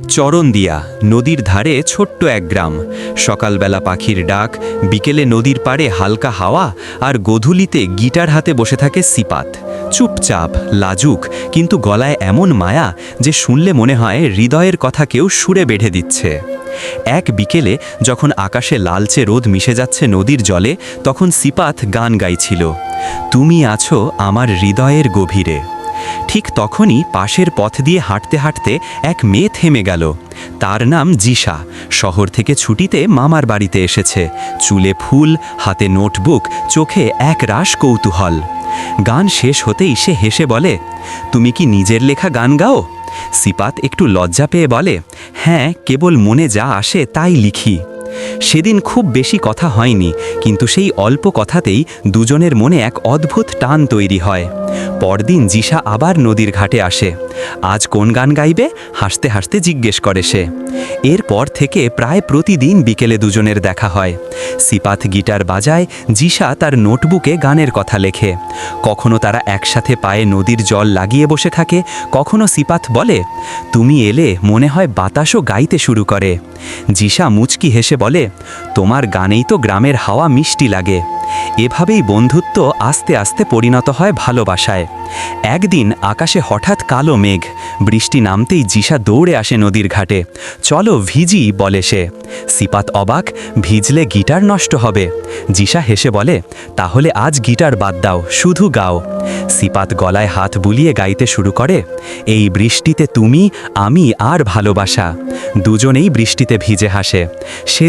চরণদিয়া নদীর ধারে ছোট্ট এক গ্রাম। সকালবেলা পাখির ডাক, বিকেলে নদীর পাড়ে হালকা হাওয়া, আর গোধূলিতে গিটার হাতে বসে থাকে সিপাত। চুপচাপ, লাজুক, কিন্তু গলায় এমন মায়া যে শুনলে মনে হয় হৃদয়ের কথা কেউ সুরে বেঁধে দিচ্ছে। এক বিকেলে যখন আকাশে লালচে রোদ মিশে যাচ্ছে নদীর জলে, তখন সিপাত গান গাইছিল, তুমি আছো আমার হৃদয়ের গভীরে। ঠিক তখনই পাশের পথ দিয়ে হাঁটতে হাঁটতে এক মেয়ে থেমে গেল। তার নাম জিসা। শহর থেকে ছুটিতে মামার বাড়িতে এসেছে। চুলে ফুল, হাতে নোটবুক, চোখে এক রাশ কৌতূহল। গান শেষ হতেই সে হেসে বলে, তুমি কি নিজের লেখা গান গাও? সিপাত একটু লজ্জা পেয়ে বলে, হ্যাঁ, কেবল মনে যা আসে তাই লিখি। সেদিন খুব বেশি কথা হয়নি, কিন্তু সেই অল্প কথাতেই দুজনের মনে এক অদ্ভুত টান তৈরি হয়। পরদিন জিসা আবার নদীর ঘাটে আসে। আজ কোন গান গাইবে? হাসতে হাসতে জিজ্ঞেস করে সে। এরপর থেকে প্রায় প্রতিদিন বিকেলে দুজনের দেখা হয়। সিপাত গিটার বাজায়, জিসা তার নোটবুকে গানের কথা লেখে। কখনো তারা একসাথে পায়ে নদীর জল লাগিয়ে বসে থাকে, কখনো সিপাত বলে, তুমি এলে মনে হয় বাতাসও গাইতে শুরু করে। জিসা মুচকি হেসে বলে, তোমার গানেই তো গ্রামের হাওয়া মিষ্টি লাগে। এভাবেই বন্ধুত্ব আস্তে আস্তে পরিণত হয় ভালোবাসায়। একদিন আকাশে হঠাৎ কালো মেঘ। বৃষ্টি নামতেই জিসা দৌড়ে আসে নদীর ঘাটে। চলো ভিজি, বলে সে। সিপাত অবাক, ভিজলে গিটার নষ্ট হবে। জিসা হেসে বলে, তাহলে আজ গিটার বাদ দাও, শুধু গাও। সিপাত গলায় হাত বুলিয়ে গাইতে শুরু করে, এই বৃষ্টিতে তুমি, আমি আর ভালোবাসা। দুজনেই বৃষ্টিতে ভিজে হাসে। সে